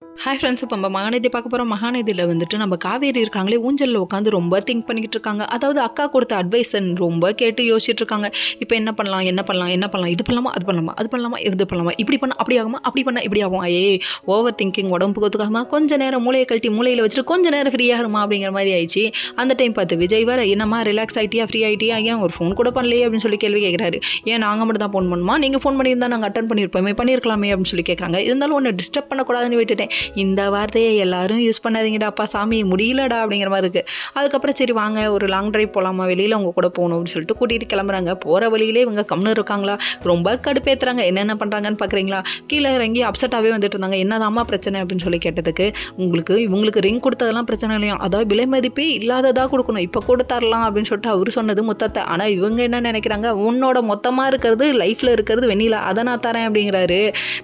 Hi friends, இப்போ நம்ம மகாநதி பார்க்க போகிறோம். மகாநதியில் வந்துட்டு நம்ம காவேரி இருக்காங்களே, ஊஞ்சலில் உட்காந்து ரொம்ப திங்க் பண்ணிக்கிட்டு இருக்காங்க. அதாவது அக்கா கொடுத்த அட்வைஸை ரொம்ப கேட்டு யோசிச்சுட்டு இருக்காங்க. இப்போ என்ன பண்ணலாம், என்ன பண்ணலாம், என்ன பண்ணலாம், இது பண்ணலாமா, அது பண்ணலாமா, அது பண்ணலாமா, இது பண்ணலாமா, இப்படி பண்ணால் அப்படி ஆகுமா, அப்படி பண்ணால் இப்படி ஆகும். ஓவர் திங்கிங் உடம்புக்கு ஒத்துக்காம கொஞ்சம் நேரம் மூளையை கழட்டி மூளையில் வச்சுட்டு கொஞ்சம் நேரம் ஃப்ரீயாகுமா அப்படிங்கிற மாதிரி ஆயிடுச்சு. அந்த டைம் பார்த்து விஜய் வேறு, என்னம்மா ரிலாக்ஸ் ஆகிட்டியா, ஃப்ரீ ஆகிட்டியா, ஏன் ஒரு ஃபோன் கூட பண்ணலையே அப்படின்னு சொல்லி கேள்வி கேட்குறாரு. ஏன் நாங்கள் மட்டும் தான் ஃபோன் பண்ணுமா, நீங்கள் ஃபோன் பண்ணியிருந்தா நாங்கள் அட்டன் பண்ணியிருப்போமே, பண்ணியிருக்கலாமே அப்படின்னு சொல்லி கேட்குறாங்க. இருந்தாலும் ஒன்று டிஸ்டர்ப் பண்ணக்கூடாதுன்னு விட்டுட்டேன். இந்த வார்த்தையை எல்லாரும் யூஸ் பண்ணாதீங்கடாப்பா சாமி, முடியலடா அப்படிங்கிற மாதிரி இருக்குது. அதுக்கப்புறம் சரி வாங்க ஒரு லாங் ட்ரைவ் போகலாமா, வெளியில் அவங்க கூட போகணும் அப்படின்னு சொல்லிட்டு கூட்டிகிட்டு கிளம்புறாங்க. போகிற வழியிலே இவங்க கம்னு இருக்காங்களா, ரொம்ப கடுப்பேற்றுறாங்க. என்னென்ன பண்ணுறாங்கன்னு பார்க்குறீங்களா. கீழே இறங்கி அப்செட்டாகவே வந்துட்டு இருந்தாங்க. என்னதாம்மா பிரச்சனை அப்படின்னு சொல்லி கேட்டதுக்கு, இவங்களுக்கு ரிங் கொடுத்ததெல்லாம் பிரச்சனை இல்லையா, அதாவது விலை மதிப்பே இல்லாததாக கொடுக்கணும், இப்போ கூட தரலாம் அப்படின்னு சொல்லிட்டு அவர் சொன்னது முத்தத்தை. ஆனால் இவங்க என்ன நினைக்கிறாங்க, உன்னோட மொத்தமாக இருக்கிறது லைஃப்பில் இருக்கிறது வெண்ணிலா, அதை நான் தரேன் அப்படிங்கிறாரு.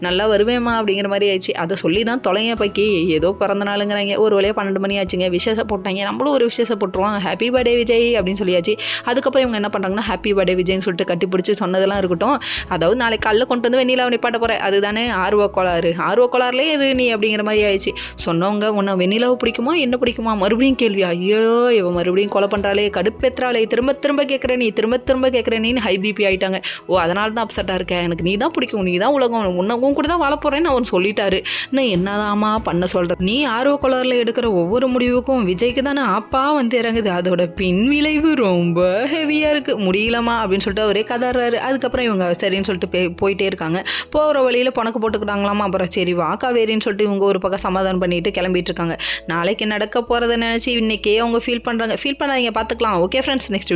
நல்லா வருவேம்மா அப்படிங்கிற மாதிரி ஆயிடுச்சு. அதை சொல்லி தான் தொலைங்க பைக்கி, ஏதோ பிறந்த நாளுங்கிறாங்க. ஒரு வழியாக 12 மணி ஆச்சுங்க, விசேஷம் போட்டாங்க. நம்மளும் ஒரு விசேஷம் போட்டுருவோம், ஹாப்பி பர்த்டே விஜய் அப்படின்னு சொல்லியாச்சு. அதுக்கப்புறம் இவங்க என்ன பண்ணுறாங்கன்னா, ஹாப்பி பர்த்டே விஜய்னு சொல்லிட்டு கட்டி பிடிச்சி சொன்னதெல்லாம் இருக்கட்டும். அதாவது நாளைக்கு காலையில் கொண்டு வந்து வெண்ணிலாவை நிப்பாட்ட போகிறேன், அதுதானே ஆர்வ கோளாறுலேயே இரு நீ அப்படிங்கிற மாதிரி ஆயிடுச்சு. சொன்னவங்க உன்னை வெண்ணிலாவை பிடிக்குமா என்ன பிடிக்குமா, மறுபடியும் கேள்வி. ஐயோ இவன் மறுபடியும் கொலை பண்ணுறாளே, கடுப்பேற்றாளே, திரும்ப திரும்ப கேட்குறேன் நீ, திரும்ப கேட்குறேன் நீ, ஹை பிபி ஆகிட்டாங்க. ஓ அதனால தான் அப்செட்டாக இருக்கேன், எனக்கு நீ தான் பிடிக்கும், நீ தான் உலகம், உன் கூட தான் வாழ போகிறேன்னு அவர் சொல்லிட்டாரு. இன்னும் என்னதாமா பண்ண சொல்கிற நீ, ஆர்வ கோளாறுல எடுக்கிற ஒவ்வொரு முடிவுக்கும் விஜய்க்கு தானே அப்பா வந்து இறங்குது, அதோட பின் விளைவு ரொம்ப ஹெவியாக இருக்குது, முடியலமா அப்படின்னு சொல்லிட்டு அவரே கதறாரு. அதுக்கப்புறம் இவங்க சரின்னு சொல்லிட்டு போயிட்டே இருக்காங்க. போகிற வழியில் பணக்கு போட்டுக்கிட்டாங்களாமா. அப்புறம் சரி வா காவேரின்னு சொல்லிட்டு இவங்க ஒரு பக்கம் சமாதானம் பண்ணிட்டு கிளம்பிட்டு இருக்காங்க. நாளைக்கு நடக்க போகிறத நினச்சி இன்னைக்கே அவங்க ஃபீல் பண்ணுறாங்க. ஃபீல் பண்ணாதீங்க, பார்த்துக்கலாம். Okay friends, next video